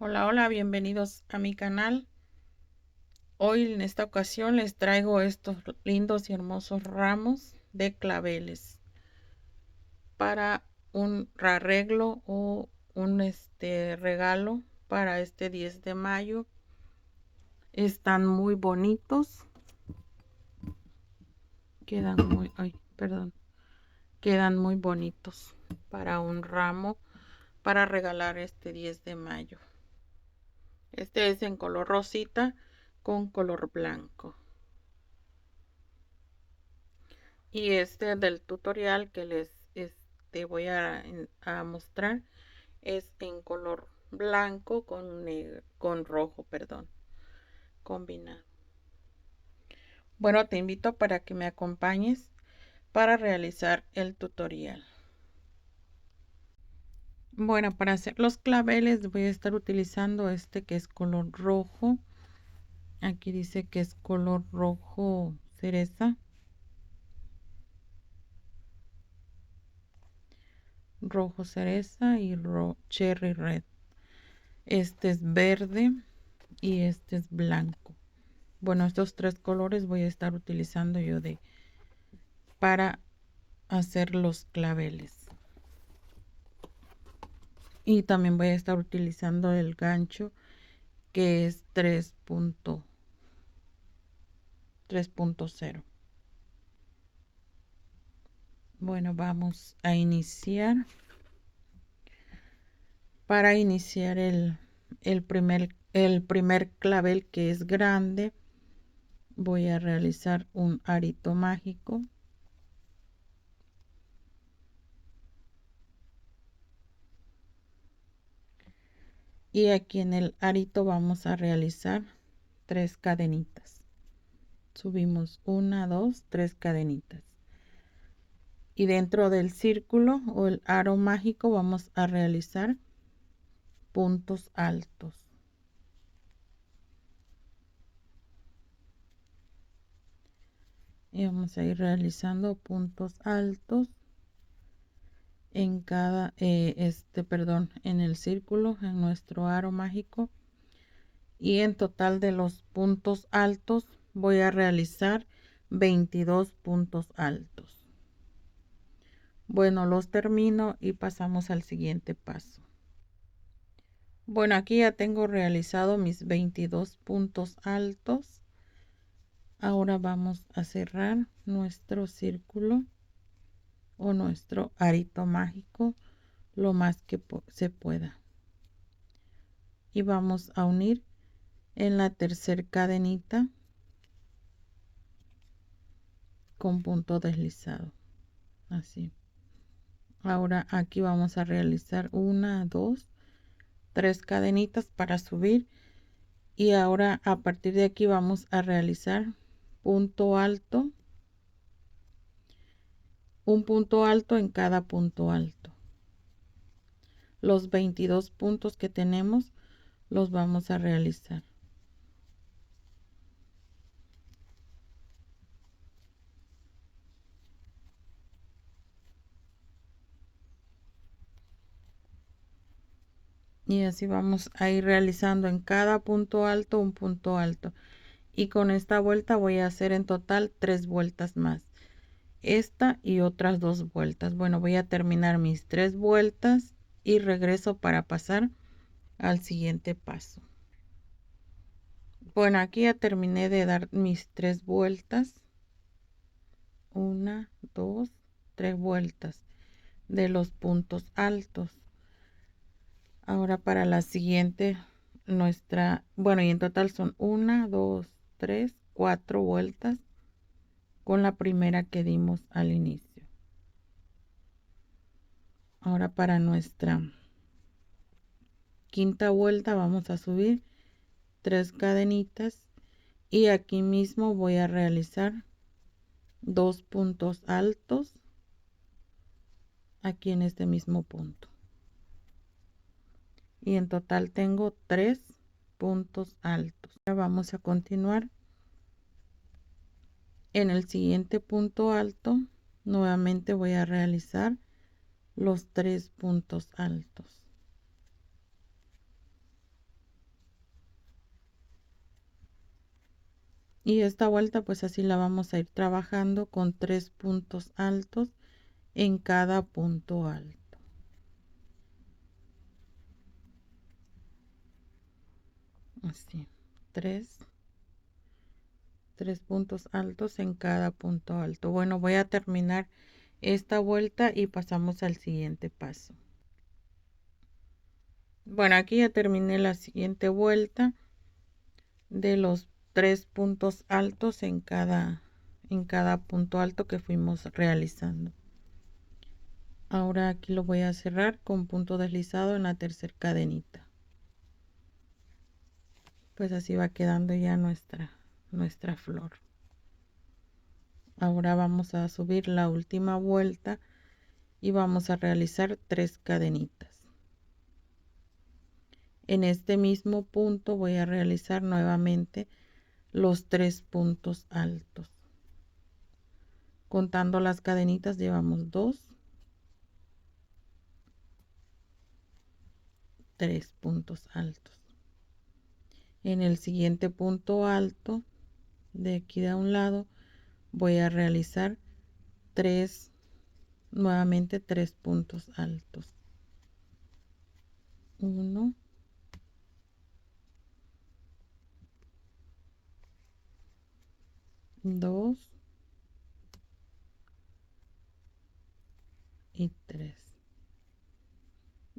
Hola, hola, bienvenidos a mi canal. Hoy en esta ocasión les traigo estos lindos y hermosos ramos de claveles para un arreglo o un regalo para este 10 de mayo. Están muy bonitos. Quedan muy bonitos para un ramo para regalar este 10 de mayo. Este es en color rosita con color blanco. Y este del tutorial que les voy a mostrar es en color blanco con rojo, perdón, combinado. Bueno, te invito para que me acompañes para realizar el tutorial. Bueno, para hacer los claveles voy a estar utilizando este que es color rojo. Aquí dice que es color rojo cereza. Rojo cereza y cherry red. Este es verde y este es blanco. Bueno, estos tres colores voy a estar utilizando yo para hacer los claveles. Y también voy a estar utilizando el gancho que es 3.0. Bueno, vamos a iniciar. Para iniciar el primer clavel, que es grande, voy a realizar un arito mágico. Y aquí en el arito vamos a realizar 3 cadenitas. Subimos 1, 2, 3 cadenitas. Y dentro del círculo o el aro mágico vamos a realizar puntos altos. Y vamos a ir realizando puntos altos en cada en el círculo, en nuestro aro mágico. Y en total de los puntos altos voy a realizar 22 puntos altos. Bueno, los termino y pasamos al siguiente paso. Bueno, aquí ya tengo realizado mis 22 puntos altos. Ahora vamos a cerrar nuestro círculo o nuestro arito mágico lo más que se pueda. Y vamos a unir en la tercera cadenita con punto deslizado. Así. Ahora aquí vamos a realizar 1, 2, 3 cadenitas para subir. Y ahora a partir de aquí vamos a realizar punto alto, un punto alto en cada punto alto. Los 22 puntos que tenemos los vamos a realizar. Y así vamos a ir realizando en cada punto alto un punto alto. Y con esta vuelta voy a hacer en total 3 vueltas más. Esta y otras 2 vueltas. Bueno, voy a terminar mis 3 vueltas y regreso para pasar al siguiente paso. Bueno, aquí ya terminé de dar mis 3 vueltas. 1, 2, 3 vueltas de los puntos altos. Ahora para la siguiente, bueno, y en total son 1, 2, 3, 4 vueltas con la primera que dimos al inicio. Ahora para nuestra quinta vuelta vamos a subir 3 cadenitas y aquí mismo voy a realizar 2 puntos altos aquí en este mismo punto. Y en total tengo 3 puntos altos. Ahora vamos a continuar en el siguiente punto alto. Nuevamente voy a realizar los 3 puntos altos. Y esta vuelta pues así la vamos a ir trabajando con 3 puntos altos en cada punto alto. Así, 3 puntos altos en cada punto alto. Bueno, voy a terminar esta vuelta y pasamos al siguiente paso. Bueno, aquí ya terminé la siguiente vuelta de los 3 puntos altos en cada punto alto que fuimos realizando. Ahora aquí lo voy a cerrar con punto deslizado en la tercera cadenita. Pues así va quedando ya nuestra flor. Ahora vamos a subir la última vuelta y vamos a realizar 3 cadenitas. En este mismo punto voy a realizar nuevamente los 3 puntos altos. Contando las cadenitas llevamos 2, 3 puntos altos. En el siguiente punto alto de aquí de un lado voy a realizar nuevamente 3 puntos altos. 1, 2 y 3.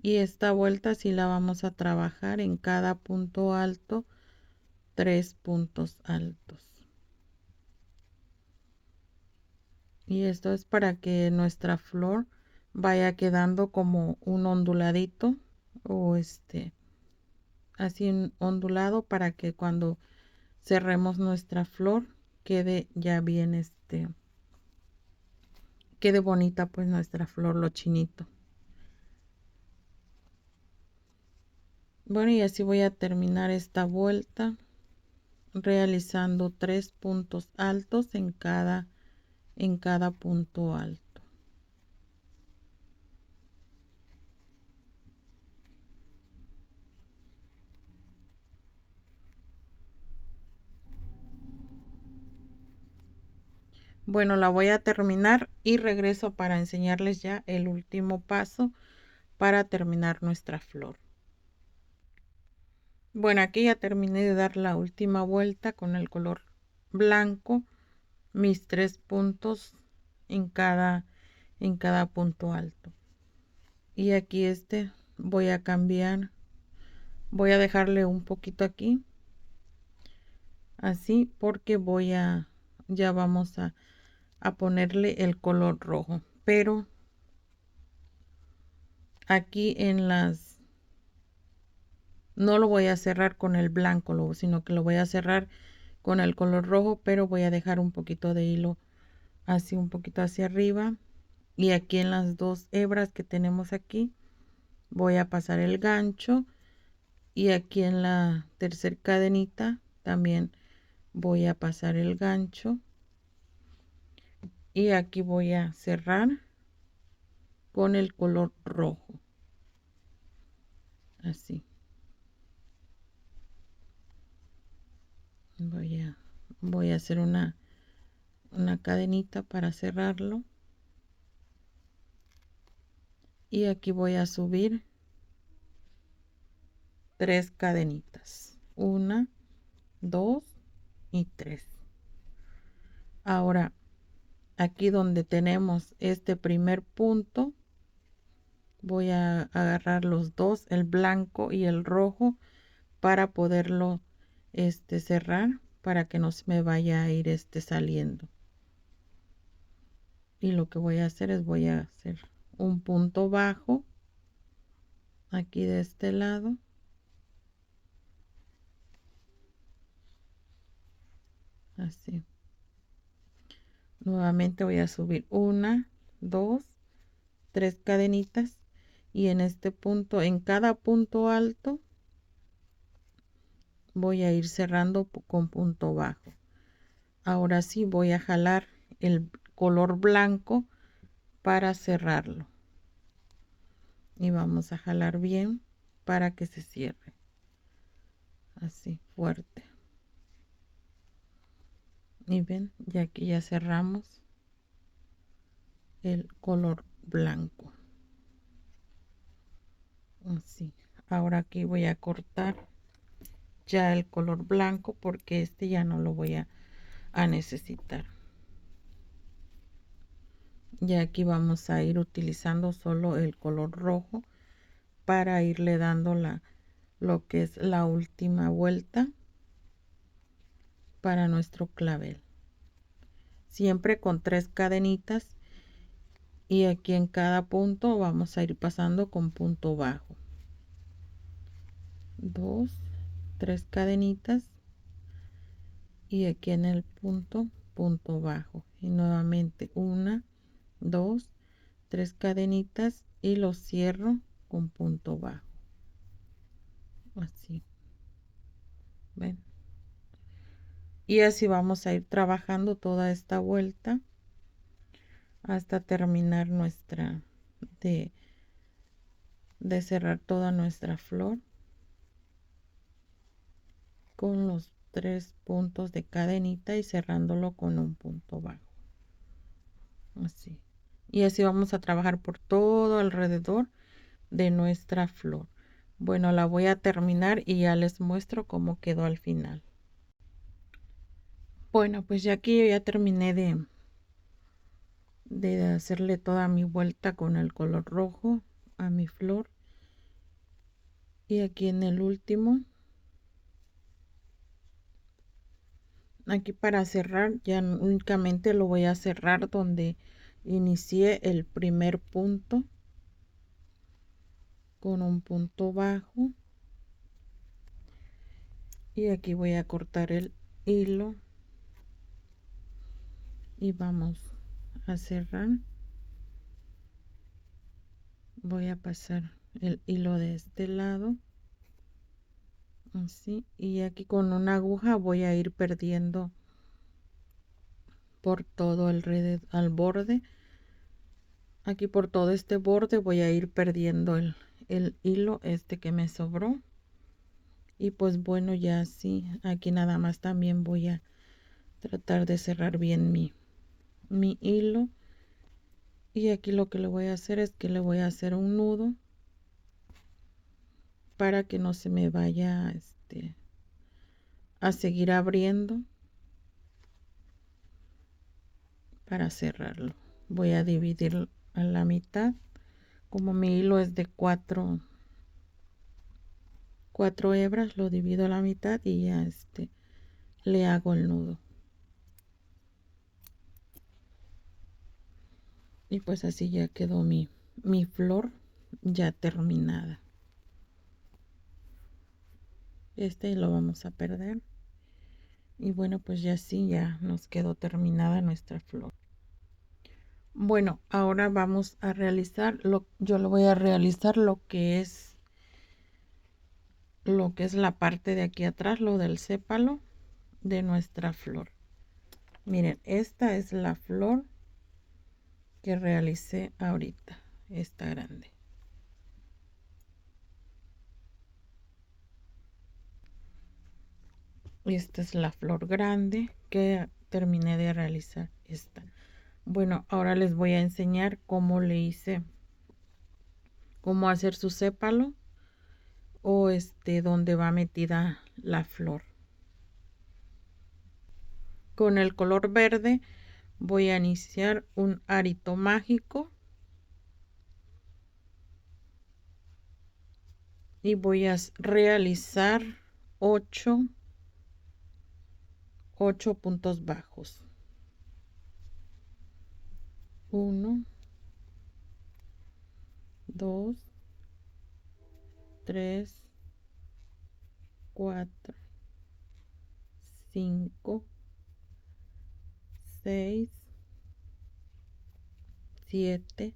Y esta vuelta sí la vamos a trabajar en cada punto alto 3 puntos altos. Y esto es para que nuestra flor vaya quedando como un onduladito o así un ondulado, para que cuando cerremos nuestra flor quede ya bien quede bonita pues nuestra flor, lo chinito. Bueno, y así voy a terminar esta vuelta realizando 3 puntos altos en cada punto alto. Bueno, la voy a terminar y regreso para enseñarles ya el último paso para terminar nuestra flor. Bueno, aquí ya terminé de dar la última vuelta con el color blanco, mis 3 puntos en cada punto alto. Y aquí voy a cambiar, voy a dejarle un poquito aquí, así, porque ya vamos a ponerle el color rojo, pero aquí no lo voy a cerrar con el blanco, sino que lo voy a cerrar con el color rojo, pero voy a dejar un poquito de hilo así, un poquito hacia arriba, y aquí en las 2 hebras que tenemos aquí voy a pasar el gancho, y aquí en la tercera cadenita también voy a pasar el gancho, y aquí voy a cerrar con el color rojo, así. Voy a hacer una cadenita para cerrarlo, y aquí voy a subir 3 cadenitas, 1, 2 y 3. Ahora aquí donde tenemos este primer punto voy a agarrar los dos, el blanco y el rojo, para poderlo cerrar, para que no se me vaya a ir saliendo. Y lo que voy a hacer es voy a hacer un punto bajo aquí de este lado, así. Nuevamente voy a subir 1, 2, 3 cadenitas, y en este punto, en cada punto alto, voy a ir cerrando con punto bajo. Ahora sí voy a jalar el color blanco para cerrarlo, y vamos a jalar bien para que se cierre así fuerte. Y ven, ya aquí ya cerramos el color blanco. Así. Ahora aquí voy a cortar ya el color blanco porque este ya no lo voy a necesitar. Y aquí vamos a ir utilizando solo el color rojo para irle dando lo que es la última vuelta para nuestro clavel. Siempre con 3 cadenitas, y aquí en cada punto vamos a ir pasando con punto bajo. 2, 3 cadenitas, y aquí en el punto bajo, y nuevamente 1, 2, 3 cadenitas y lo cierro con punto bajo. Así, ven, y así vamos a ir trabajando toda esta vuelta hasta terminar nuestra de cerrar toda nuestra flor con los 3 puntos de cadenita y cerrándolo con un punto bajo. Así, y así vamos a trabajar por todo alrededor de nuestra flor. Bueno, la voy a terminar y ya les muestro cómo quedó al final. Bueno, pues ya aquí yo ya terminé de hacerle toda mi vuelta con el color rojo a mi flor, y aquí en el último, aquí para cerrar, ya únicamente lo voy a cerrar donde inicié el primer punto con un punto bajo, y aquí voy a cortar el hilo y vamos a cerrar. Voy a pasar el hilo de este lado, así, y aquí con una aguja voy a ir perdiendo por todo alrededor, al borde. Aquí por todo este borde voy a ir perdiendo el hilo este que me sobró. Y pues bueno, ya así, aquí nada más también voy a tratar de cerrar bien mi hilo. Y aquí lo que le voy a hacer es que le voy a hacer un nudo para que no se me vaya a seguir abriendo. Para cerrarlo voy a dividir a la mitad. Como mi hilo es de 4 hebras, lo divido a la mitad y ya le hago el nudo. Y pues así ya quedó mi flor ya terminada. Lo vamos a perder. Y bueno, pues ya sí, ya nos quedó terminada nuestra flor. Bueno, ahora vamos a realizar yo lo voy a realizar lo que es la parte de aquí atrás, lo del sépalo de nuestra flor. Miren, esta es la flor que realicé ahorita, esta grande. Esta es la flor grande que terminé de realizar esta. Bueno, ahora les voy a enseñar cómo le hice, cómo hacer su sépalo o donde va metida la flor. Con el color verde voy a iniciar un arito mágico y voy a realizar 8 puntos bajos. 1, 2, 3, 4, 5, 6, 7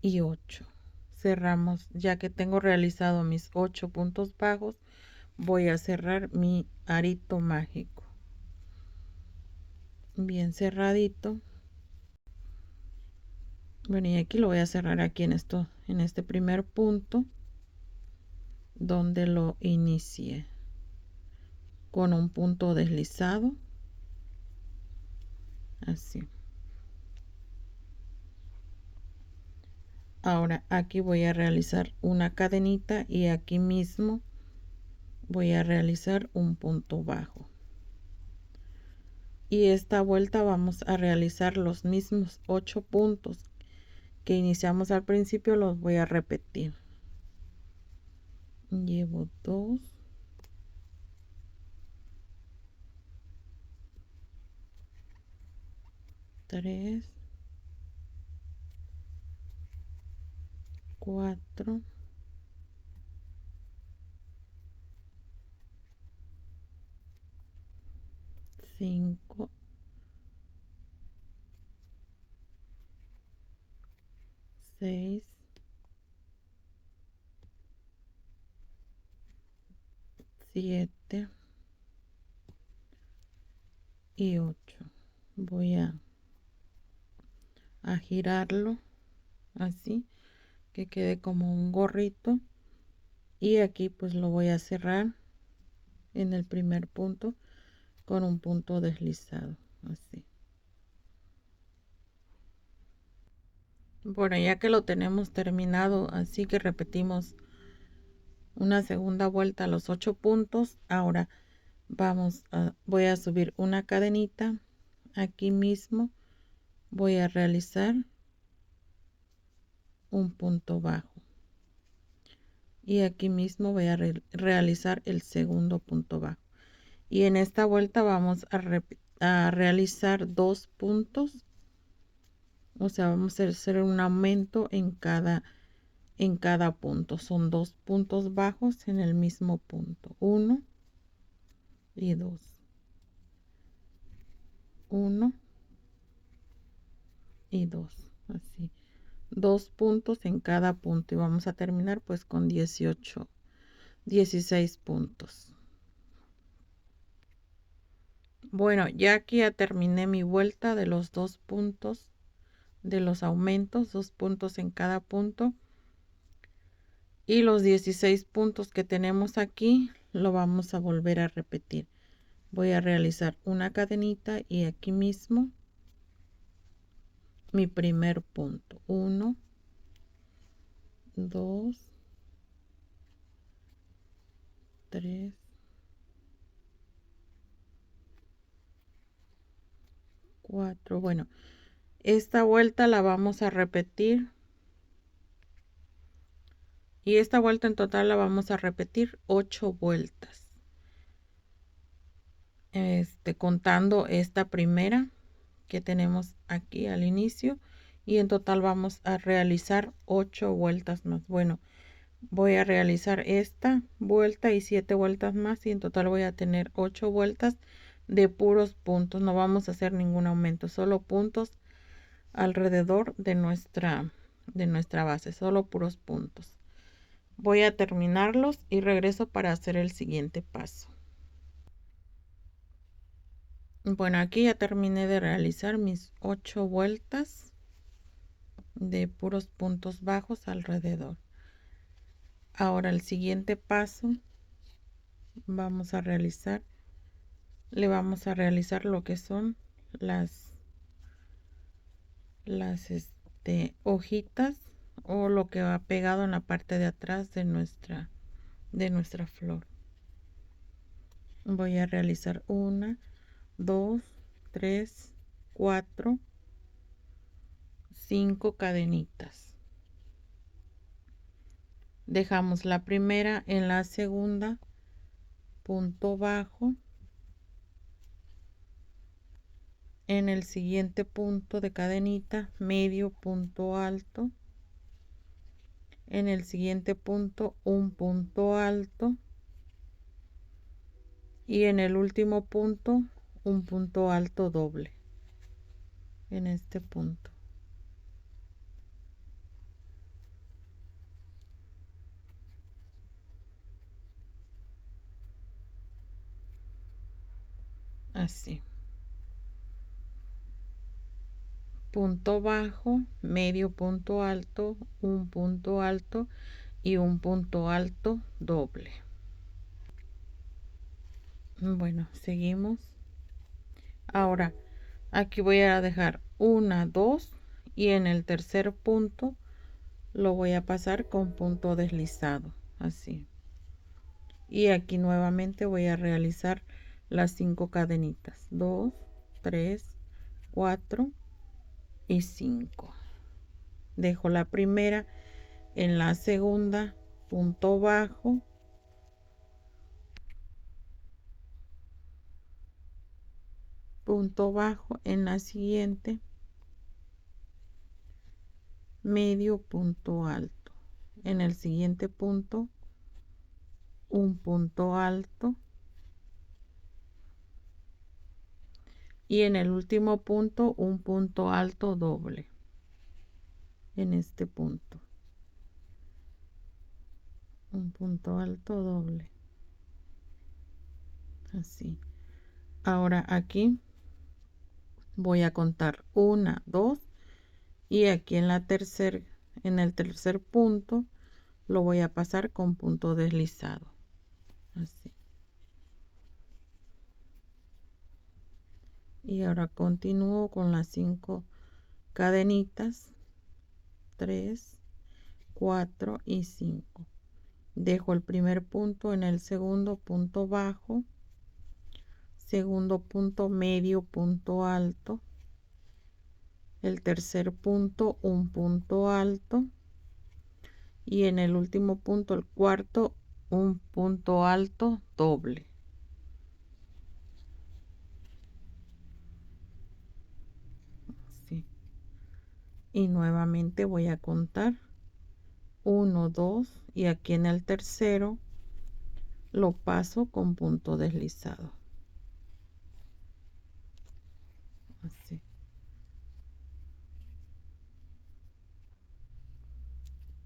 y 8. Cerramos. Ya que tengo realizado mis 8 puntos bajos, voy a cerrar mi arito mágico bien cerradito. Bueno, y aquí lo voy a cerrar aquí en este primer punto donde lo inicié con un punto deslizado así. Ahora aquí voy a realizar una cadenita y aquí mismo voy a realizar un punto bajo. Y esta vuelta vamos a realizar los mismos 8 puntos que iniciamos al principio, los voy a repetir. Llevo 2, 3, 4, 5, 6, 7 y 8. Voy a girarlo así que quede como un gorrito, y aquí pues lo voy a cerrar en el primer punto con un punto deslizado, así. Bueno, ya que lo tenemos terminado, así que repetimos una segunda vuelta a los 8 puntos. Ahora voy a subir una cadenita. Aquí mismo voy a realizar un punto bajo, y aquí mismo voy a realizar el segundo punto bajo, y en esta vuelta vamos a realizar 2 puntos, o sea, vamos a hacer un aumento en cada punto. Son 2 puntos bajos en el mismo punto, 1 y 2, 1 y 2, así, 2 puntos en cada punto, y vamos a terminar pues con 16 puntos. Bueno, ya aquí ya terminé mi vuelta de los 2 puntos de los aumentos, 2 puntos en cada punto, y los 16 puntos que tenemos aquí lo vamos a volver a repetir. Voy a realizar una cadenita y aquí mismo mi primer punto, 1, 2, 3, 4. Bueno, esta vuelta la vamos a repetir, y esta vuelta en total la vamos a repetir 8 vueltas, contando esta primera que tenemos aquí al inicio, y en total vamos a realizar 8 vueltas más. Bueno, voy a realizar esta vuelta y 7 vueltas más, y en total voy a tener 8 vueltas de puros puntos. No vamos a hacer ningún aumento, solo puntos alrededor de nuestra base, solo puros puntos. Voy a terminarlos y regreso para hacer el siguiente paso. Bueno, aquí ya terminé de realizar mis 8 vueltas de puros puntos bajos alrededor. Ahora el siguiente paso le vamos a realizar lo que son las hojitas, o lo que va pegado en la parte de atrás de nuestra flor. Voy a realizar 1, 2, 3, 4, 5 cadenitas. Dejamos la primera, en la segunda punto bajo, en el siguiente punto de cadenita medio punto alto, en el siguiente punto un punto alto, y en el último punto un punto alto doble en este punto. Así. Punto bajo, medio punto alto, un punto alto y un punto alto doble. Bueno, seguimos. Ahora, Aquí voy a dejar una, dos, y en el tercer punto lo voy a pasar con punto deslizado, así. Y aquí nuevamente voy a realizar las 5 cadenitas, 2, 3, 4 y 5. Dejo la primera en la segunda, punto bajo, punto bajo en la siguiente, medio punto alto, en el siguiente punto un punto alto, y en el último punto un punto alto doble en este punto, un punto alto doble, así. Ahora aquí voy a contar 1, 2, y aquí en el tercer punto lo voy a pasar con punto deslizado, así. Y ahora continúo con las 5 cadenitas, 3, 4 y 5. Dejo el primer punto en el segundo punto bajo, segundo punto medio punto alto, el tercer punto un punto alto, y en el último punto, el cuarto, un punto alto doble. Así. Y nuevamente voy a contar 1, 2, y aquí en el tercero lo paso con punto deslizado, así.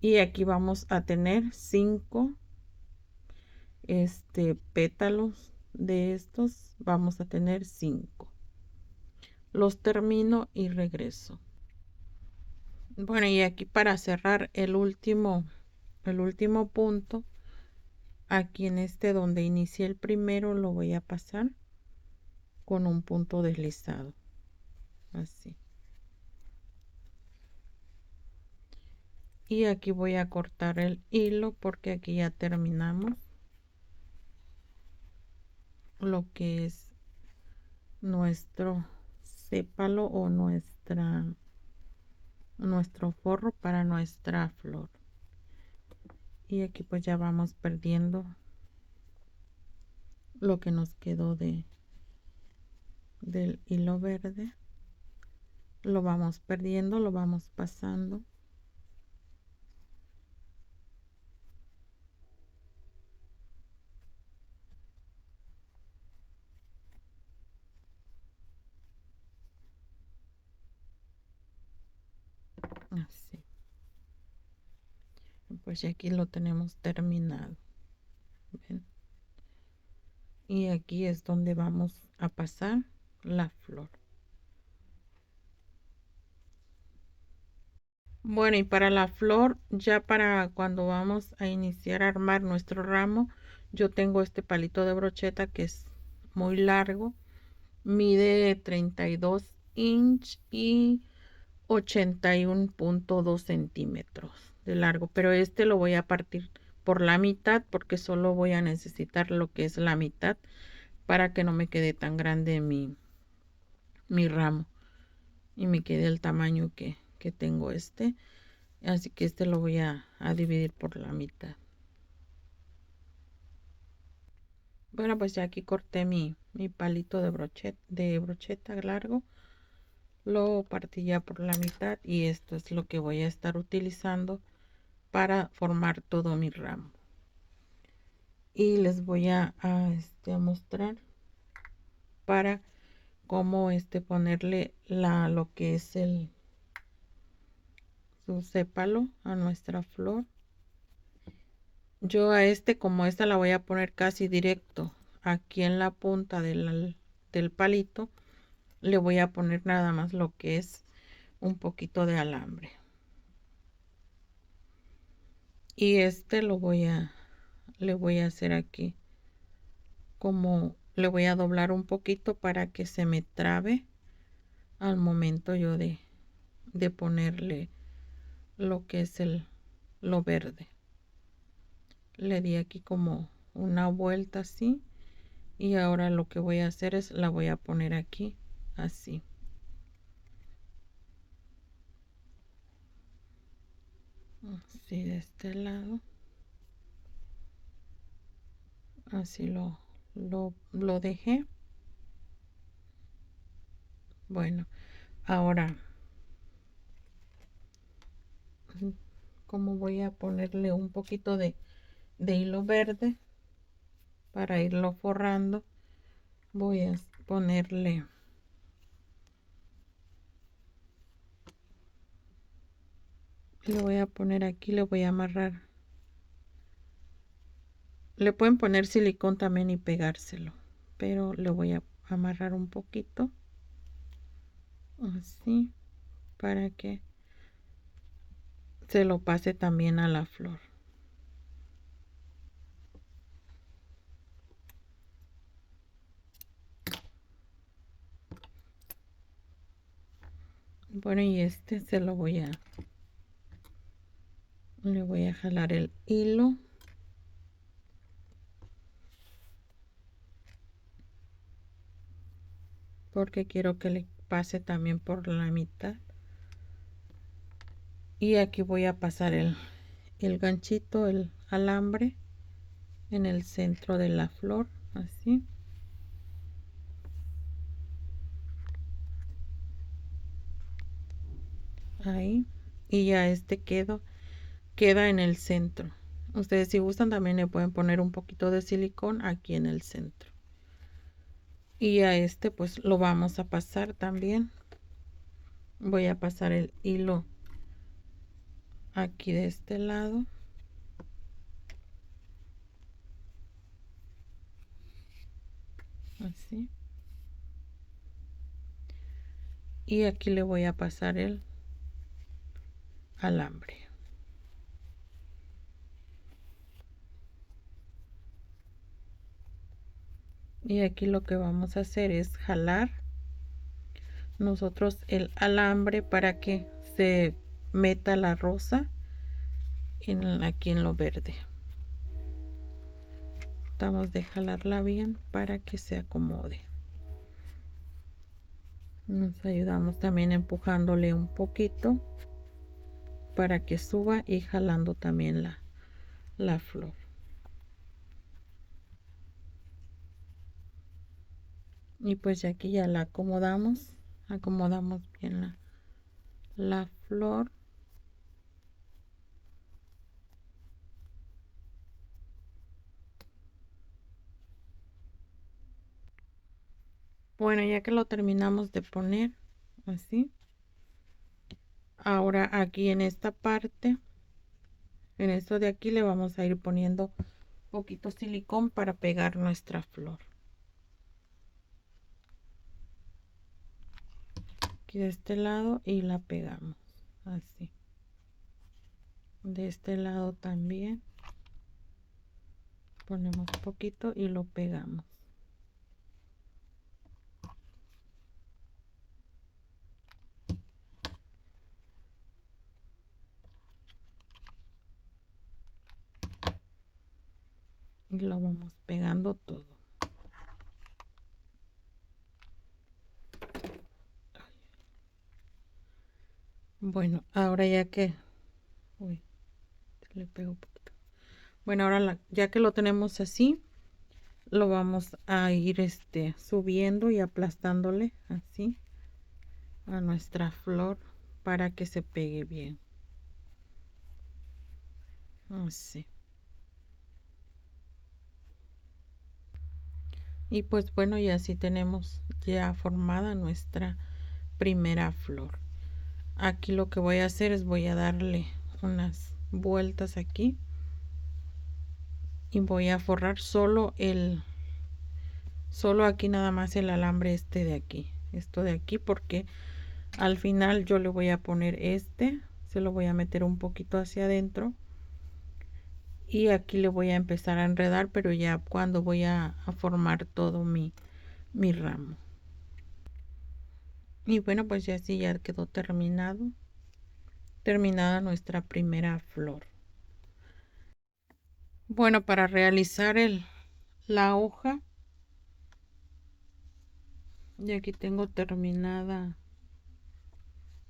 Y aquí vamos a tener 5 pétalos de estos, vamos a tener 5. Los termino y regreso. Bueno, y aquí para cerrar el último punto, aquí en donde inicié el primero lo voy a pasar con un punto deslizado, así. Y aquí voy a cortar el hilo porque aquí ya terminamos lo que es nuestro sépalo o nuestro forro para nuestra flor. Y aquí pues ya vamos perdiendo lo que nos quedó del hilo verde. Lo vamos perdiendo, lo vamos pasando. Así. Pues ya aquí lo tenemos terminado. ¿Ven? Y aquí es donde vamos a pasar la flor. Bueno, y para la flor, ya para cuando vamos a iniciar a armar nuestro ramo, yo tengo este palito de brocheta que es muy largo, mide 32 inch y 81.2 centímetros de largo, pero este lo voy a partir por la mitad porque solo voy a necesitar lo que es la mitad para que no me quede tan grande mi ramo y me quede el tamaño que tengo así que lo voy a dividir por la mitad. Bueno, pues ya aquí corté mi palito de brocheta largo, lo partí ya por la mitad y esto es lo que voy a estar utilizando para formar todo mi ramo. Y les voy a mostrar para cómo ponerle lo que es su sépalo a nuestra flor. Yo a como esta la voy a poner casi directo aquí en la punta del palito, le voy a poner nada más lo que es un poquito de alambre. Y le voy a hacer aquí como le voy a doblar un poquito para que se me trabe al momento yo de ponerle lo que es lo verde. Le di aquí como una vuelta así, y ahora lo que voy a hacer es la voy a poner aquí así. Así de este lado. Así lo dejé. Bueno, ahora como voy a ponerle un poquito de hilo verde para irlo forrando, voy a ponerle, le voy a poner aquí, le voy a amarrar. Le pueden poner silicón también y pegárselo, pero le voy a amarrar un poquito así para que se lo pase también a la flor. Bueno, y este se lo le voy a jalar el hilo. Porque quiero que le pase también por la mitad. Y aquí voy a pasar el ganchito, el alambre en el centro de la flor, así. Ahí. Y ya este queda en el centro. Ustedes si gustan también le pueden poner un poquito de silicón aquí en el centro. Y a este pues lo vamos a pasar también. Voy a pasar el hilo aquí de este lado. Así. Y aquí le voy a pasar el alambre. Y aquí lo que vamos a hacer es jalar nosotros el alambre para que se meta la rosa aquí en lo verde. Tratamos de jalarla bien para que se acomode. Nos ayudamos también empujándole un poquito para que suba y jalando también la flor. Y pues ya aquí ya la acomodamos bien la flor. Bueno, ya que lo terminamos de poner así, ahora aquí en esta parte, en esto de aquí le vamos a ir poniendo poquito silicón para pegar nuestra flor. Aquí de este lado y la pegamos así. De este lado también ponemos poquito y lo pegamos. Y lo vamos pegando todo. Bueno, ahora ya que uy, le pego un poquito. Bueno, ahora ya que lo tenemos así, lo vamos a ir subiendo y aplastándole así a nuestra flor para que se pegue bien. Así. Y pues bueno, y así tenemos ya formada nuestra primera flor. Aquí lo que voy a hacer es voy a darle unas vueltas aquí y voy a forrar solo aquí nada más el alambre de aquí, esto de aquí, porque al final yo le voy a poner se lo voy a meter un poquito hacia adentro y aquí le voy a empezar a enredar, pero ya cuando voy a formar todo mi ramo. Y bueno, pues ya así ya quedó terminada nuestra primera flor. Bueno, para realizar la hoja, y aquí tengo terminada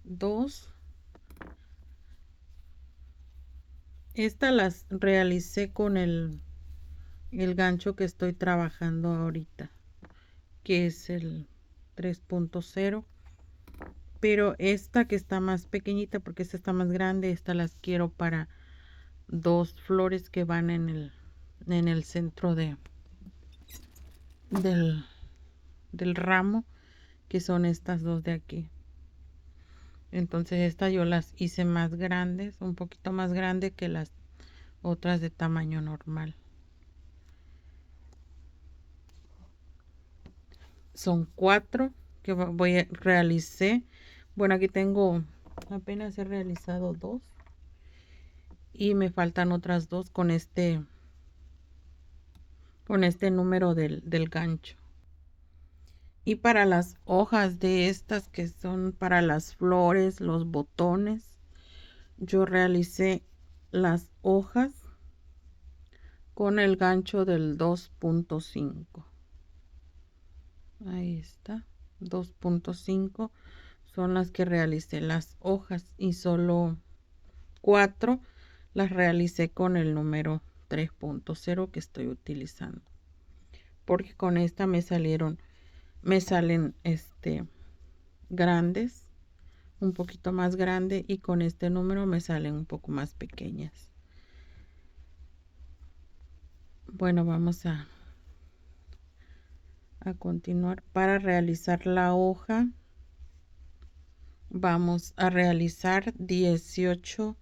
2. Estas las realicé con el gancho que estoy trabajando ahorita, que es el 3.0. Pero esta que está más pequeñita, porque esta está más grande, esta las quiero para 2 flores que van en el centro del ramo, que son estas 2 de aquí. Entonces estas yo las hice más grandes, un poquito más grande que las otras de tamaño normal. Son 4 que realicé. Bueno, aquí tengo, apenas he realizado 2 y me faltan otras 2 con este número del gancho. Y para las hojas de estas que son para las flores, los botones, yo realicé las hojas con el gancho del 2.5. Ahí está, 2.5 son las que realicé las hojas, y solo 4 las realicé con el número 3.0 que estoy utilizando, porque con esta me salen grandes, un poquito más grande, y con este número me salen un poco más pequeñas. Bueno, vamos a continuar. Para realizar la hoja vamos a realizar 18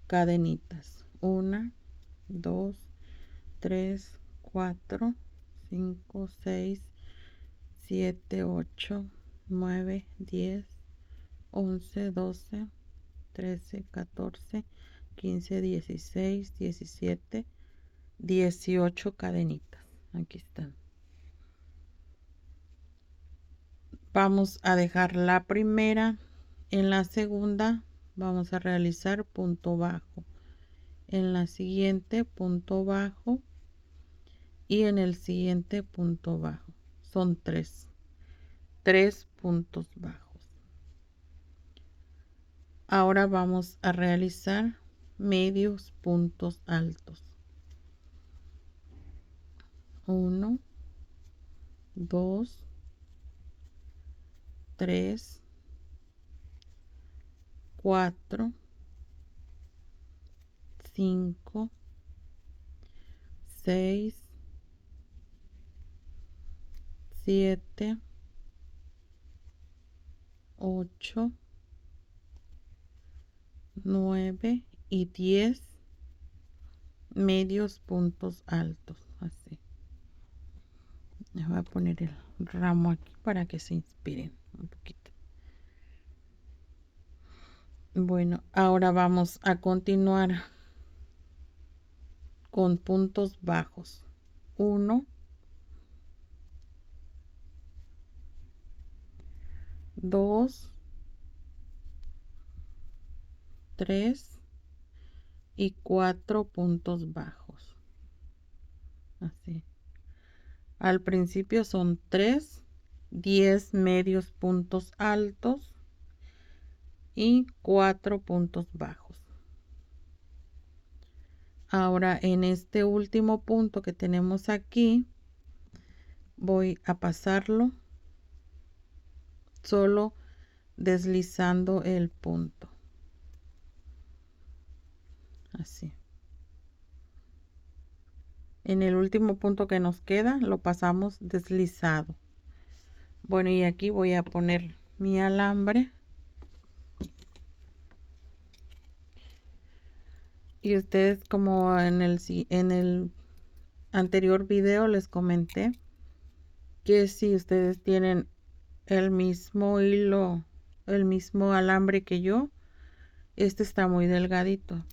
cadenitas. 1, 2, 3, 4, 5, 6, 7, 8, 9, 10, 11, 12, 13, 14, 15, 16, 17, 18 cadenitas. Aquí están. Vamos a dejar la primera. En la segunda vamos a realizar punto bajo. En la siguiente punto bajo. Y en el siguiente punto bajo. Son 3 puntos bajos. Ahora vamos a realizar medios puntos altos. 1, 2, 3, 4, 5, 6, 7, 8, 9 y 10 medios puntos altos. Así. Les voy a poner el ramo aquí para que se inspiren un poquito. Bueno, ahora vamos a continuar con puntos bajos. 1, 2, 3 y 4 puntos bajos. Así. Al principio son 3, 10 medios puntos altos y 4 puntos bajos. Ahora en este último punto que tenemos aquí, voy a pasarlo solo deslizando el punto. Así. En el último punto que nos queda lo pasamos deslizado. Bueno, y aquí voy a poner mi alambre. Y ustedes, como en el anterior video les comenté, que si ustedes tienen el mismo hilo, el mismo alambre que yo, este está muy delgadito,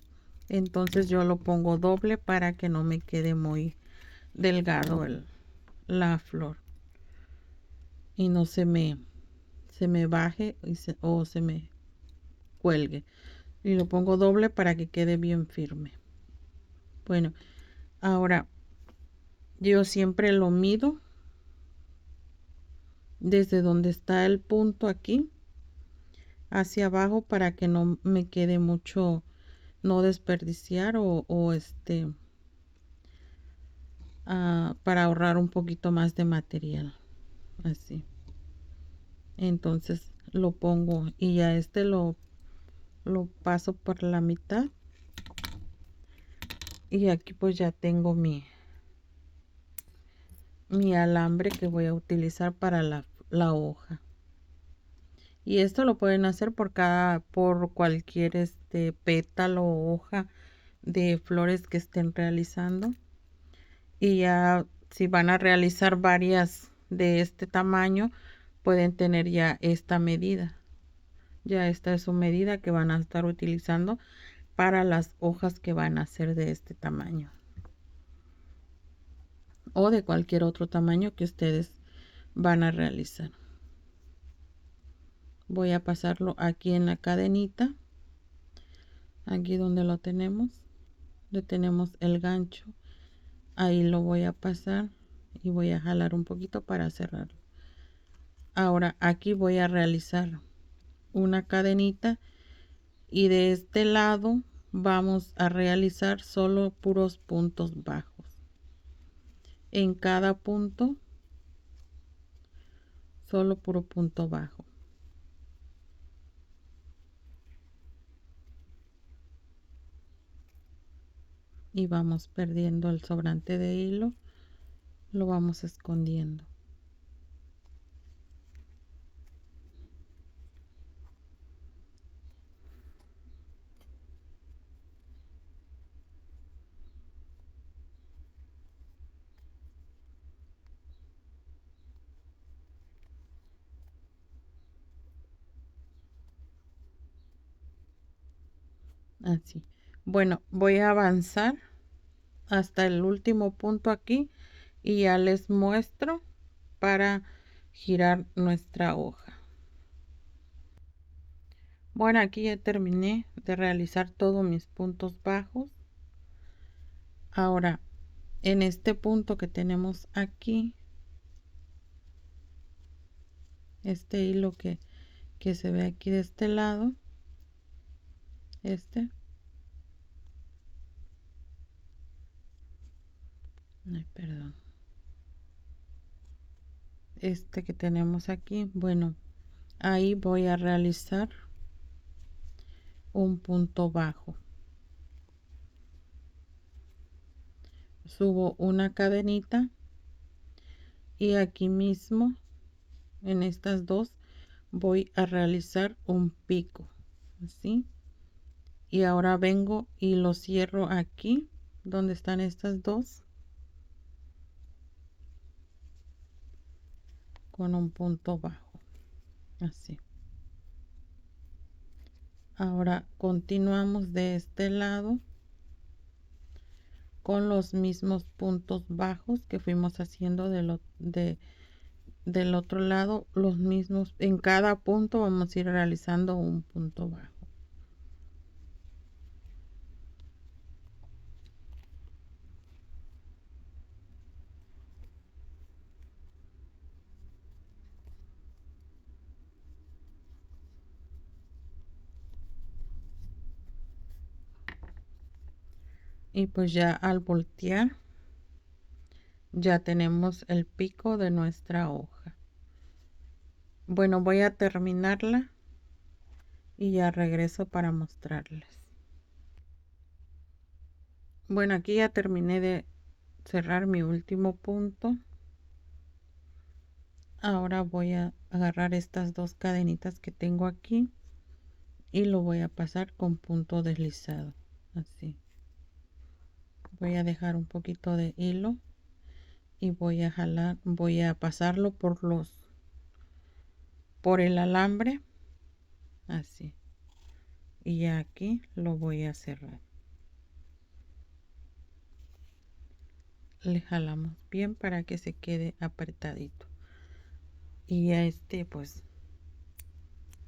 entonces yo lo pongo doble para que no me quede muy delgado la flor y no se me se me baje o se me cuelgue. Y lo pongo doble para que quede bien firme. Bueno, ahora yo siempre lo mido desde donde está el punto aquí hacia abajo para que no me quede mucho, no desperdiciar para ahorrar un poquito más de material. Así. Entonces lo pongo y ya lo paso por la mitad. Y aquí pues ya tengo mi alambre que voy a utilizar para la hoja. Y esto lo pueden hacer por cualquier pétalo o hoja de flores que estén realizando. Y ya si van a realizar varias de este tamaño, pueden tener ya esta medida. Ya esta es su medida que van a estar utilizando para las hojas que van a hacer de este tamaño. O de cualquier otro tamaño que ustedes van a realizar. Voy a pasarlo aquí en la cadenita. Aquí donde lo tenemos. Le tenemos el gancho. Ahí lo voy a pasar y voy a jalar un poquito para cerrarlo. Ahora aquí voy a realizar una cadenita y de este lado vamos a realizar solo puros puntos bajos. En cada punto solo puro punto bajo. Y vamos perdiendo el sobrante de hilo, lo vamos escondiendo. Así. Bueno, voy a avanzar hasta el último punto aquí y ya les muestro para girar nuestra hoja. Bueno, aquí ya terminé de realizar todos mis puntos bajos. Ahora, en este punto que tenemos aquí, este hilo que se ve aquí de este lado, perdón, este que tenemos aquí, bueno, ahí voy a realizar un punto bajo. Subo una cadenita y aquí mismo en estas dos voy a realizar un pico así, y ahora vengo y lo cierro aquí donde están estas dos con un punto bajo así. Ahora continuamos de este lado con los mismos puntos bajos que fuimos haciendo del otro lado, los mismos. En cada punto vamos a ir realizando un punto bajo. Y pues ya al voltear ya tenemos el pico de nuestra hoja. Bueno, voy a terminarla y ya regreso para mostrarles. Bueno, aquí ya terminé de cerrar mi último punto. Ahora voy a agarrar estas dos cadenitas que tengo aquí y lo voy a pasar con punto deslizado así. Voy a dejar un poquito de hilo y voy a jalar, voy a pasarlo por el alambre así, y ya aquí lo voy a cerrar. Le jalamos bien para que se quede apretadito y ya pues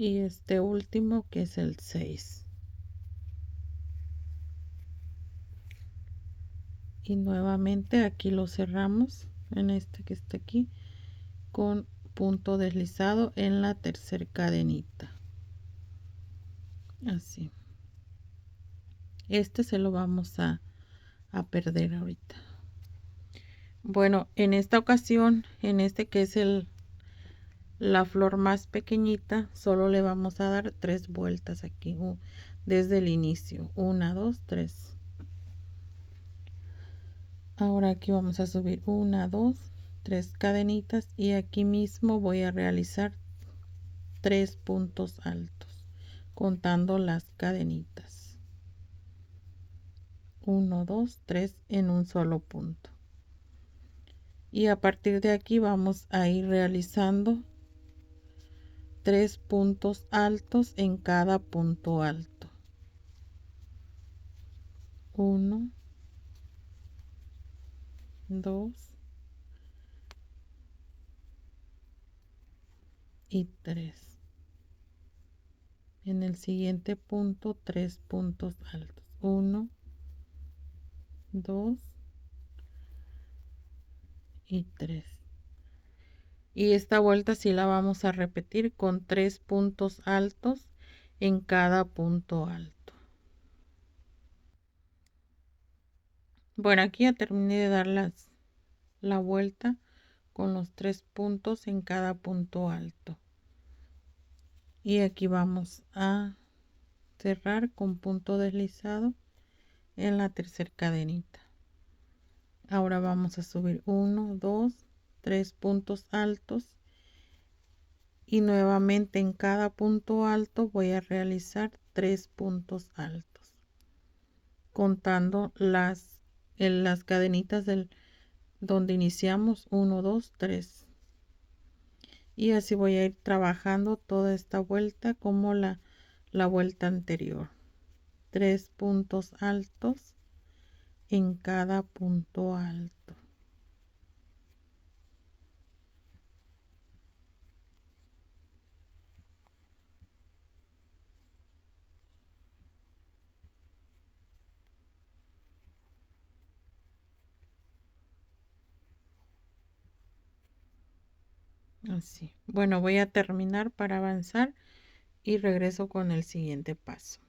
y este último que es el 6, y nuevamente aquí lo cerramos en este que está aquí con punto deslizado en la tercera cadenita, así. Este se lo vamos a perder ahorita. Bueno, en esta ocasión, en este que es la flor más pequeñita, solo le vamos a dar 3 vueltas aquí desde el inicio, 1, 2, 3. Ahora aquí vamos a subir 1, 2, 3 cadenitas y aquí mismo voy a realizar 3 puntos altos contando las cadenitas, 1, 2, 3 en un solo punto, y a partir de aquí vamos a ir realizando 3 puntos altos en cada punto alto, 1, 2 y 3. En el siguiente punto 3 puntos altos, 1, 2 y 3. Y esta vuelta sí la vamos a repetir con 3 puntos altos en cada punto alto. Bueno, aquí ya terminé de dar la vuelta con los 3 puntos en cada punto alto, y aquí vamos a cerrar con punto deslizado en la tercera cadenita. Ahora vamos a subir 1, 2, 3 puntos altos, y nuevamente en cada punto alto voy a realizar 3 puntos altos contando las cadenitas donde iniciamos, 1, 2, 3, y así voy a ir trabajando toda esta vuelta como la vuelta anterior, 3 puntos altos en cada punto alto. Así. Bueno, voy a terminar para avanzar y regreso con el siguiente paso.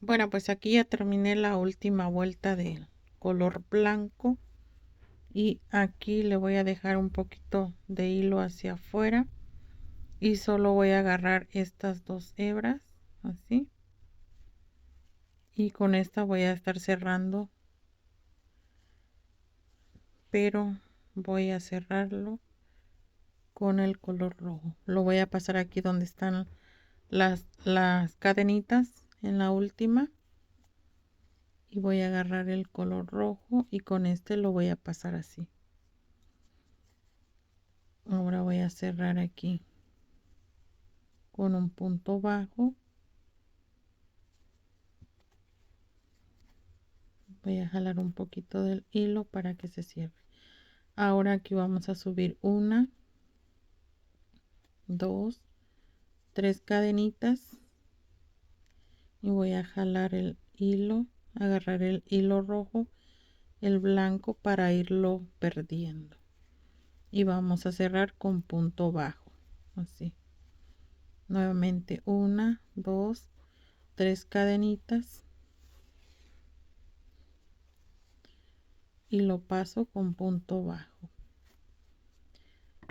Bueno, pues aquí ya terminé la última vuelta del color blanco, y aquí le voy a dejar un poquito de hilo hacia afuera y solo voy a agarrar estas 2 hebras así, y con esta voy a estar cerrando, pero voy a cerrarlo con el color rojo. Lo voy a pasar aquí donde están las cadenitas en la última, y voy a agarrar el color rojo y con este lo voy a pasar así. Ahora voy a cerrar aquí con un punto bajo, voy a jalar un poquito del hilo para que se cierre. Ahora aquí vamos a subir 1, 2, 3 cadenitas y voy a jalar el hilo, agarrar el hilo rojo, el blanco, para irlo perdiendo, y vamos a cerrar con punto bajo así. Nuevamente 1, 2, 3 cadenitas y lo paso con punto bajo,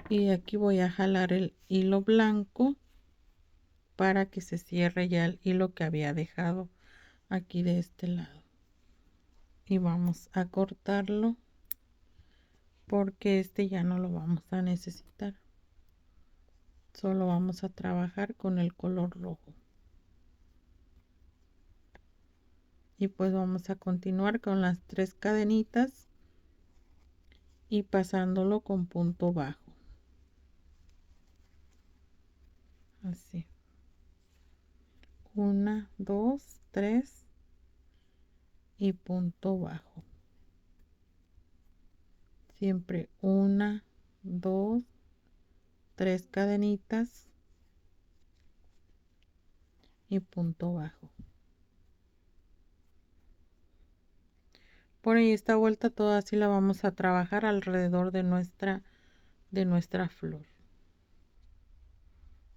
y aquí voy a jalar el hilo blanco para que se cierre ya el hilo que había dejado aquí de este lado, y vamos a cortarlo porque este ya no lo vamos a necesitar, solo vamos a trabajar con el color rojo. Y pues vamos a continuar con las 3 cadenitas y pasándolo con punto bajo así, 1, 2, 3 y punto bajo, siempre 1, 2, 3 cadenitas y punto bajo. Por ahí esta vuelta toda así la vamos a trabajar alrededor de nuestra flor.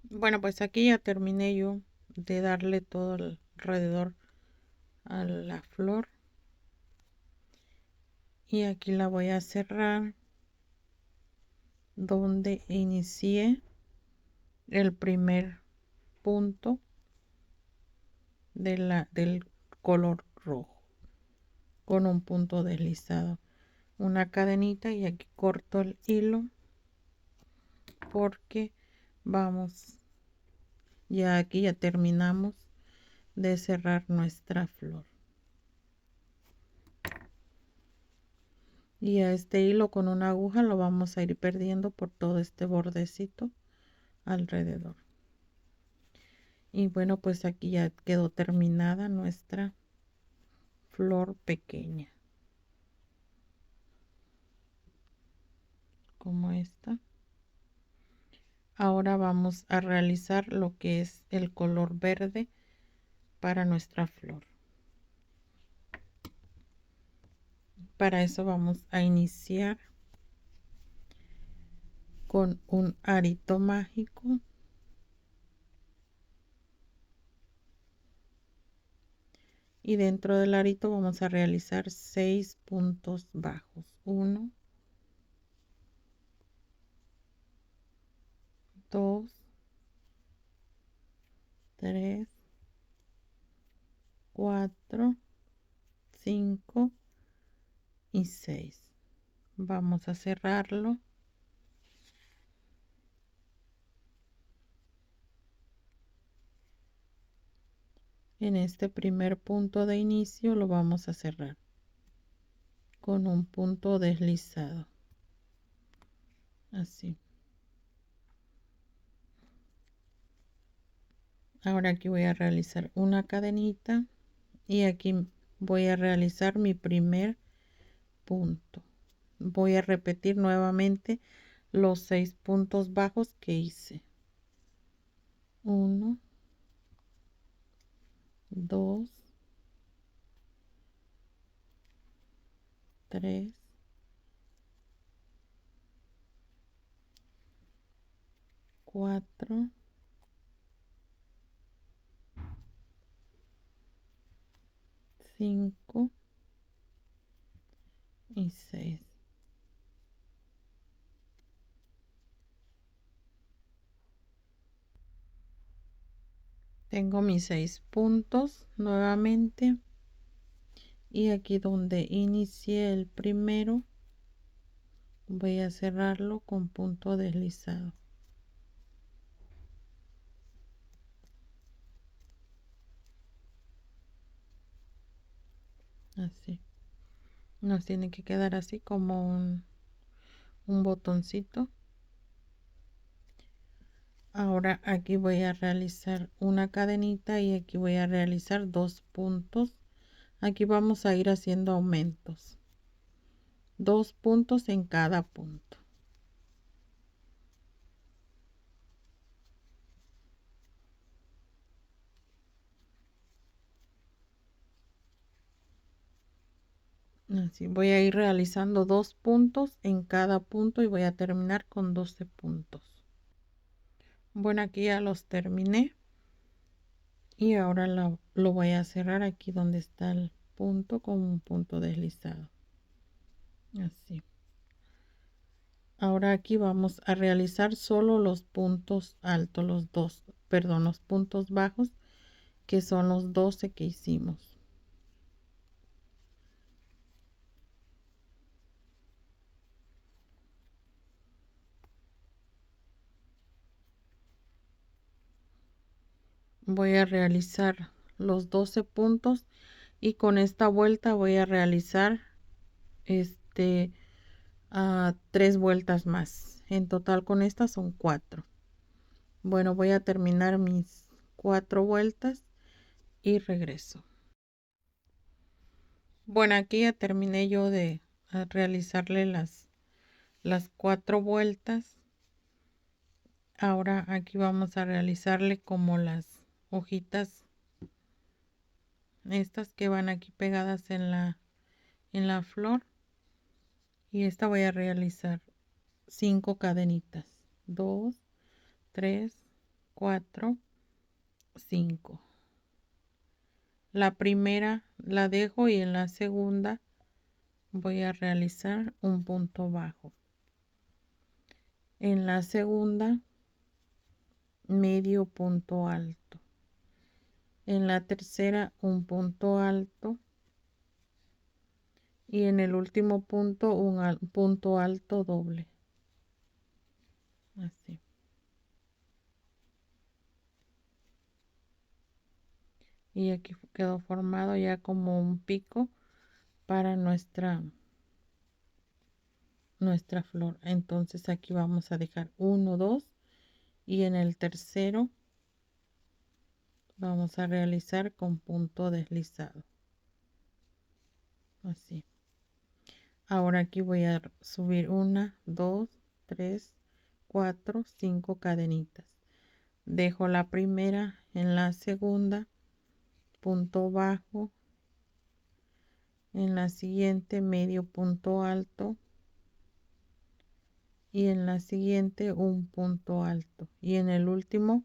Bueno, pues aquí ya terminé yo de darle todo alrededor a la flor, y aquí la voy a cerrar donde inicié el primer punto del color rojo con un punto deslizado, una cadenita, y aquí corto el hilo porque vamos, ya aquí ya terminamos de cerrar nuestra flor. Y a este hilo con una aguja lo vamos a ir perdiendo por todo este bordecito alrededor. Y bueno, pues aquí ya quedó terminada nuestra flor pequeña, como esta. Ahora vamos a realizar lo que es el color verde para nuestra flor. Para eso vamos a iniciar con un arito mágico, y dentro del arito vamos a realizar 6 puntos bajos. 1, 2, 3, 4, 5 y 6. Vamos a cerrarlo. En este primer punto de inicio lo vamos a cerrar con un punto deslizado, así. Ahora aquí voy a realizar una cadenita y aquí voy a realizar mi primer punto. Voy a repetir nuevamente los 6 puntos bajos que hice. 1, 2, 3, 4, 5 y 6. Tengo mis 6 puntos nuevamente, y aquí donde inicié el primero voy a cerrarlo con punto deslizado, así. Nos tiene que quedar así como un botoncito. Ahora aquí voy a realizar una cadenita y aquí voy a realizar 2 puntos. Aquí vamos a ir haciendo aumentos, 2 puntos en cada punto. Así voy a ir realizando 2 puntos en cada punto y voy a terminar con 12 puntos. Bueno, aquí ya los terminé, y ahora lo voy a cerrar aquí donde está el punto con un punto deslizado, así. Ahora aquí vamos a realizar solo los puntos altos, los puntos bajos, que son los 12 que hicimos. Voy a realizar los 12 puntos, y con esta vuelta voy a realizar 3 vueltas más. En total con estas son 4. Bueno, voy a terminar mis 4 vueltas y regreso. Bueno, aquí ya terminé yo de realizarle las 4 vueltas. Ahora aquí vamos a realizarle como las hojitas, estas que van aquí pegadas en la flor, y esta voy a realizar 5 cadenitas, 2, 3, 4, 5. La primera la dejo y en la segunda voy a realizar un punto bajo. En la segunda, medio punto alto. En la tercera, un punto alto. Y en el último punto, un punto alto doble. Así. Y aquí quedó formado ya como un pico para nuestra flor. Entonces aquí vamos a dejar 1, 2, y en el tercero vamos a realizar con punto deslizado. Así. Ahora aquí voy a subir 1, 2, 3, 4, 5 cadenitas. Dejo la primera, en la segunda punto bajo, en la siguiente medio punto alto, y en la siguiente un punto alto, y en el último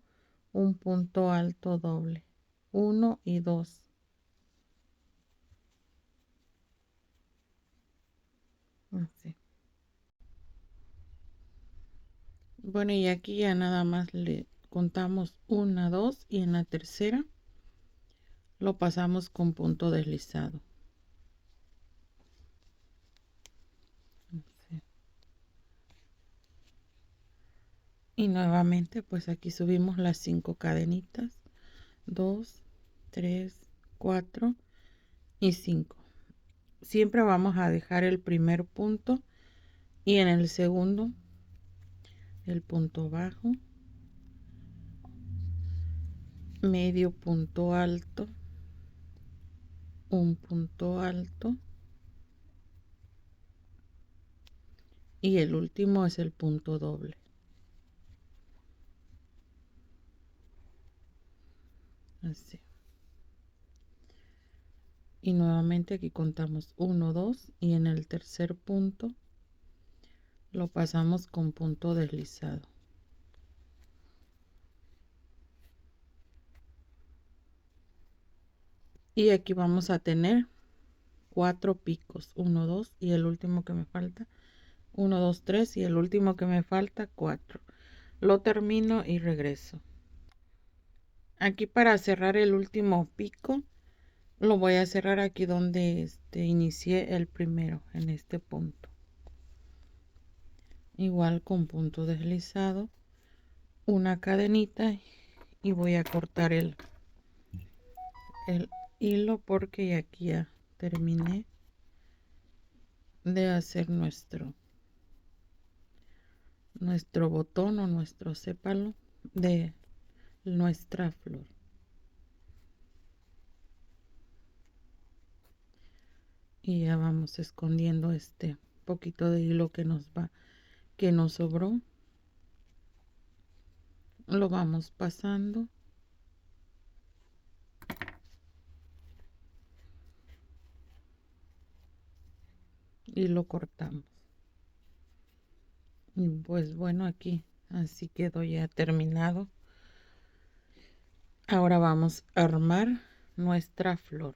un punto alto doble, 1 y 2. Así. Bueno, y aquí ya nada más le contamos 1, 2, y en la tercera lo pasamos con punto deslizado. Así. Y nuevamente pues aquí subimos las 5 cadenitas, 2, 3, 4 y 5. Siempre vamos a dejar el primer punto y en el segundo el punto bajo, medio punto alto, un punto alto, y el último es el punto doble. Así. Y nuevamente aquí contamos 1, 2, y en el tercer punto lo pasamos con punto deslizado. Y aquí vamos a tener 4 picos, 1, 2, y el último que me falta 1, 2, 3, y el último que me falta 4. Lo termino y regreso. Aquí para cerrar el último pico lo voy a cerrar aquí donde inicié el primero, en este punto, igual con punto deslizado, una cadenita, y voy a cortar el hilo porque aquí ya terminé de hacer nuestro botón o nuestro sépalo de nuestra flor. Y ya vamos escondiendo este poquito de hilo que nos sobró. Lo vamos pasando y lo cortamos. Y pues bueno, aquí así quedó ya terminado. Ahora vamos a armar nuestra flor.